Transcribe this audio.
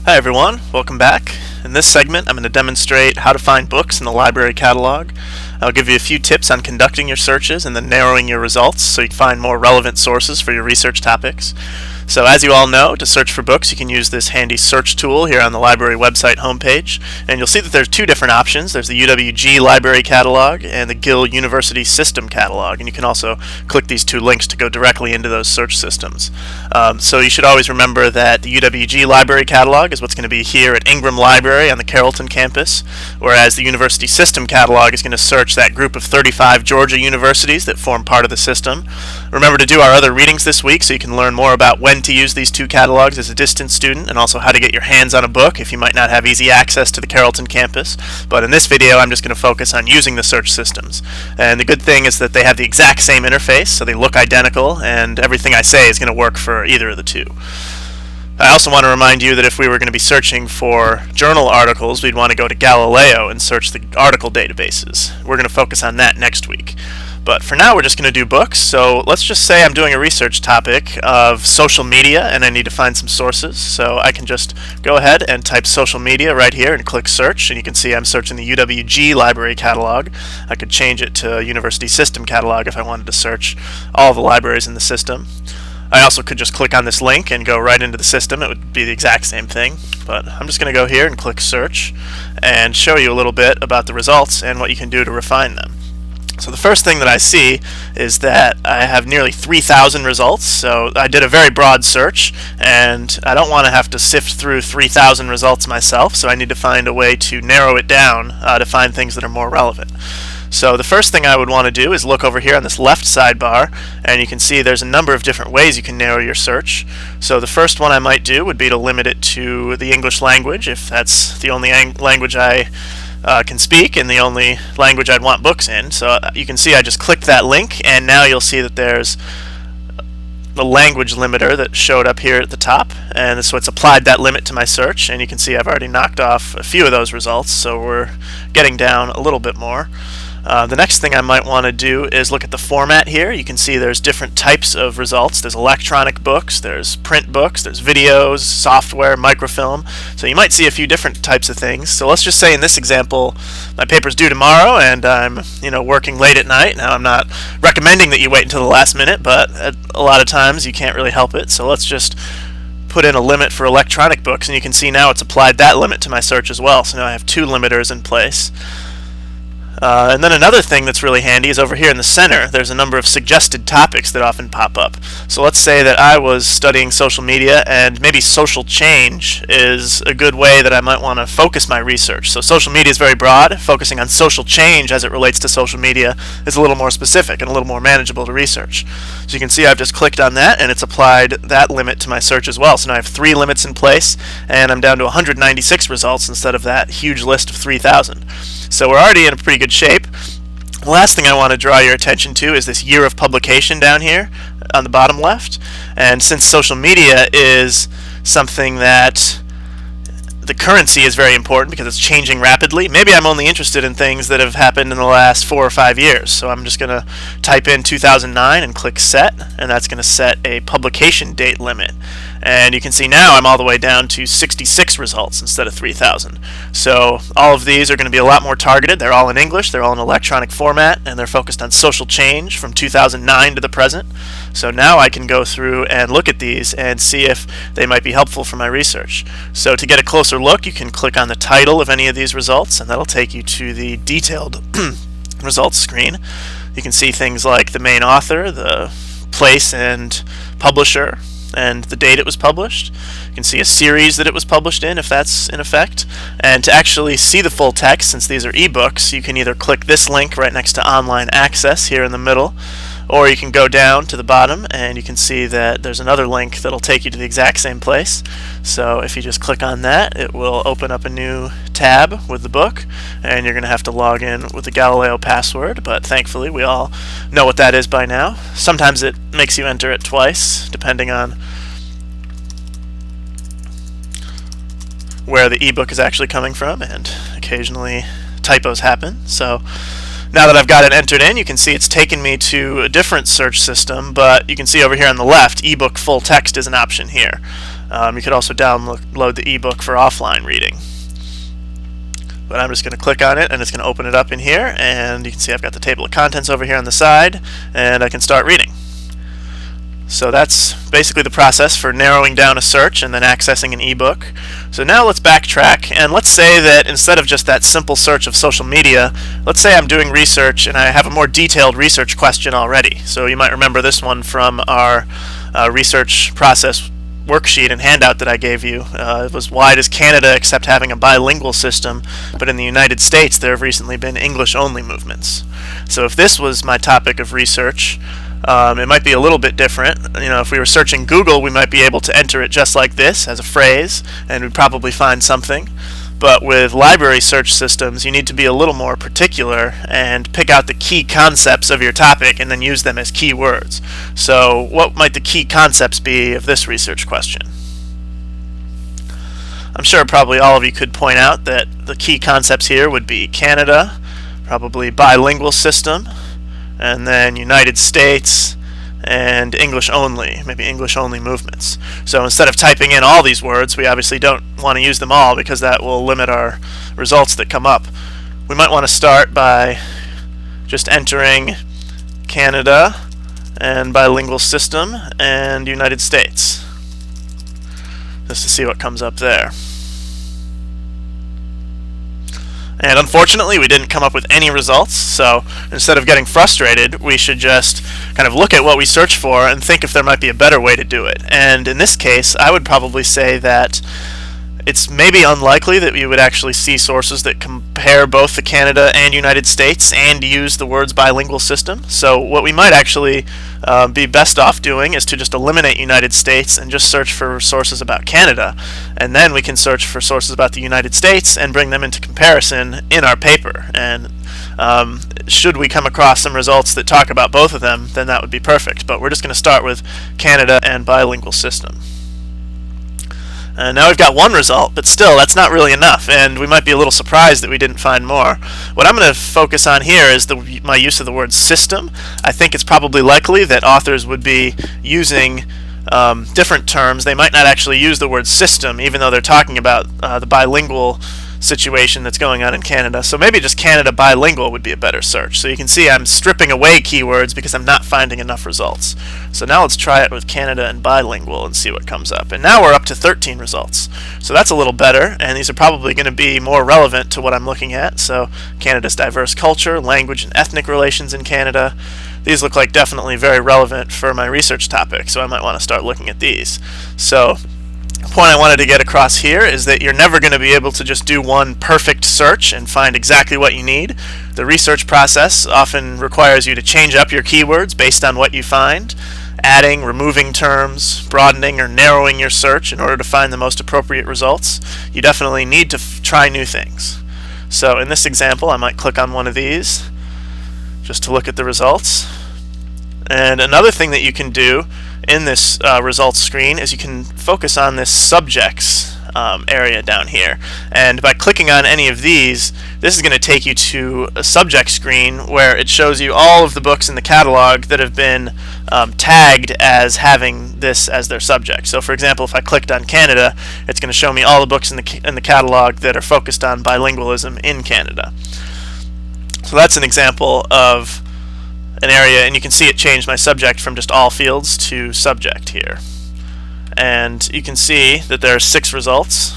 Hi everyone, welcome back. In this segment I'm going to demonstrate how to find books in the library catalog. I'll give you a few tips on conducting your searches and then narrowing your results so you can find more relevant sources for your research topics. So as you all know, to search for books you can use this handy search tool here on the library website homepage, and you'll see that there's two different options. There's the UWG library catalog and the Gill University System catalog, and you can also click these two links to go directly into those search systems. So you should always remember that the UWG library catalog is what's going to be here at Ingram Library on the Carrollton campus, whereas the University System catalog is going to search that group of 35 Georgia universities that form part of the system. Remember to do our other readings this week so you can learn more about when to use these two catalogs as a distance student, and also how to get your hands on a book if you might not have easy access to the Carrollton campus. But in this video I'm just going to focus on using the search systems. And the good thing is that they have the exact same interface, so they look identical, and everything I say is going to work for either of the two. I also want to remind you that if we were going to be searching for journal articles, we'd want to go to Galileo and search the article databases. We're going to focus on that next week. But for now we're just going to do books, so let's just say I'm doing a research topic of social media and I need to find some sources. So I can just go ahead and type social media right here and click search, and you can see I'm searching the UWG library catalog. I could change it to University System catalog if I wanted to search all the libraries in the system. I also could just click on this link and go right into the system. It would be the exact same thing, but I'm just going to go here and click search and show you a little bit about the results and what you can do to refine them. So the first thing that I see is that I have nearly 3,000 results, so I did a very broad search, and I don't want to have to sift through 3,000 results myself, so I need to find a way to narrow it down to find things that are more relevant. So the first thing I would want to do is look over here on this left sidebar, and you can see there's a number of different ways you can narrow your search. So the first one I might do would be to limit it to the English language, if that's the only language I can speak and the only language I'd want books in. So you can see I just clicked that link, and now you'll see that there's the language limiter that showed up here at the top, and so it's applied that limit to my search, and you can see I've already knocked off a few of those results, so we're getting down a little bit more. The next thing I might want to do is look at the format here. You can see there's different types of results. There's electronic books, there's print books, there's videos, software, microfilm. So you might see a few different types of things. So let's just say in this example my paper's due tomorrow and I'm working late at night. Now I'm not recommending that you wait until the last minute, but a lot of times you can't really help it. So let's just put in a limit for electronic books, and you can see now it's applied that limit to my search as well. So now I have two limiters in place. And then another thing that's really handy is over here in the center there's a number of suggested topics that often pop up. So let's say that I was studying social media, and maybe social change is a good way that I might want to focus my research. So social media is very broad. Focusing on social change as it relates to social media is a little more specific and a little more manageable to research. So you can see I've just clicked on that and it's applied that limit to my search as well. So now I have three limits in place, and I'm down to 196 results instead of that huge list of 3,000. So we're already in a pretty good shape. The last thing I want to draw your attention to is this year of publication down here on the bottom left. And since social media is something that the currency is very important because it's changing rapidly, maybe I'm only interested in things that have happened in the last 4 or 5 years. So I'm just going to type in 2009 and click set, and that's going to set a publication date limit. And you can see now I'm all the way down to 66 results instead of 3,000. So all of these are going to be a lot more targeted. They're all in English, they're all in electronic format, and they're focused on social change from 2009 to the present. So now I can go through and look at these and see if they might be helpful for my research. So to get a closer look, you can click on the title of any of these results, and that'll take you to the detailed results screen. You can see things like the main author, the place and publisher, and the date it was published. You can see a series that it was published in, if that's in effect. And to actually see the full text, since these are ebooks, you can either click this link right next to online access here in the middle, or you can go down to the bottom and you can see that there's another link that'll take you to the exact same place. So if you just click on that, it will open up a new tab with the book, and you're going to have to log in with the Galileo password, but thankfully we all know what that is by now. Sometimes it makes you enter it twice depending on where the ebook is actually coming from, and occasionally typos happen. So now that I've got it entered in, you can see it's taken me to a different search system, but you can see over here on the left, ebook full text is an option here. You could also download the ebook for offline reading. But I'm just going to click on it and it's going to open it up in here, and you can see I've got the table of contents over here on the side, and I can start reading. So that's basically the process for narrowing down a search and then accessing an ebook. So now let's backtrack, and let's say that instead of just that simple search of social media, let's say I'm doing research and I have a more detailed research question already. So you might remember this one from our research process worksheet and handout that I gave you. It was, why does Canada accept having a bilingual system, but in the United States there have recently been English-only movements? So if this was my topic of research, it might be a little bit different. If we were searching Google, we might be able to enter it just like this as a phrase, and we'd probably find something. But with library search systems, you need to be a little more particular and pick out the key concepts of your topic and then use them as keywords. So what might the key concepts be of this research question? I'm sure probably all of you could point out that the key concepts here would be Canada, probably bilingual system, and then United States, and English only, maybe English only movements. So instead of typing in all these words, we obviously don't want to use them all because that will limit our results that come up. We might want to start by just entering Canada and bilingual system and United States, just to see what comes up there. And unfortunately, we didn't come up with any results, so instead of getting frustrated, we should just kind of look at what we search for and think if there might be a better way to do it. And in this case, I would probably say that it's maybe unlikely that we would actually see sources that compare both the Canada and United States and use the words bilingual system. So what we might actually be best off doing is to just eliminate United States and just search for sources about Canada, and then we can search for sources about the United States and bring them into comparison in our paper. And should we come across some results that talk about both of them, then that would be perfect. But we're just going to start with Canada and bilingual system. Now we've got one result, but still that's not really enough, and we might be a little surprised that we didn't find more. What I'm going to focus on here is my use of the word system. I think it's probably likely that authors would be using different terms. They might not actually use the word system, even though they're talking about the bilingual situation that's going on in Canada. So maybe just Canada bilingual would be a better search. So you can see I'm stripping away keywords because I'm not finding enough results. So now let's try it with Canada and bilingual and see what comes up. And now we're up to 13 results. So that's a little better, and these are probably going to be more relevant to what I'm looking at. So Canada's diverse culture, language and ethnic relations in Canada. These look like definitely very relevant for my research topic, so I might want to start looking at these. So the point I wanted to get across here is that you're never going to be able to just do one perfect search and find exactly what you need. The research process often requires you to change up your keywords based on what you find, adding, removing terms, broadening or narrowing your search in order to find the most appropriate results. You definitely need to try new things. So in this example, I might click on one of these just to look at the results. And another thing that you can do in this results screen is you can focus on this subjects area down here, and by clicking on any of these, this is going to take you to a subject screen where it shows you all of the books in the catalog that have been tagged as having this as their subject. So for example, if I clicked on Canada, it's going to show me all the books in the catalog that are focused on bilingualism in Canada. So that's an example of an area, and you can see it changed my subject from just all fields to subject here. And you can see that there are 6 results.